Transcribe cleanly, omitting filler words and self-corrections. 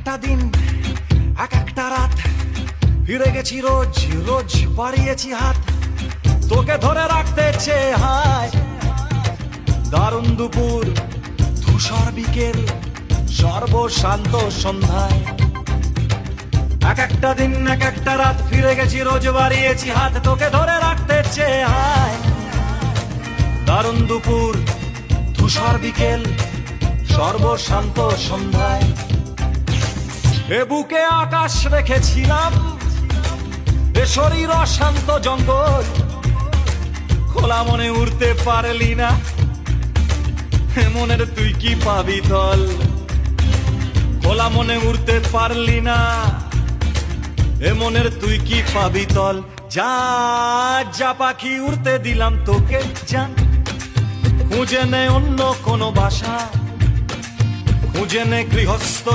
একটা দিন এক একটা রাত ফিরে গেছি রোজ রোজ বাড়িয়েছি হাত তোকে ধরে রাখতে চেয়ে হায় দারুণ দুপুর ধূসর বিকেল সর্বশান্ত সন্ধ্যায় এক একটা দিন এক একটা রাত ফিরে গেছি রোজ বাড়িয়েছি হাত তোকে ধরে রাখতে চেয়ে হায় দারুণ দুপুর ধূসর বিকেল সর্বশান্ত সন্ধ্যায় এ বুকে আকাশ রেখেছিলাম এ শরীর অশান্ত জঙ্গল খোলা মনে উড়তে পারলি না মনের তুই কি পাবি তল খোলা মনে উড়তে পারলি না এ মনের তুই কি পাবি তল যা যা পাখি উড়তে দিলাম তোকে জান খুঁজে নে অন্য কোনো বাসা খুঁজে নে গৃহস্থ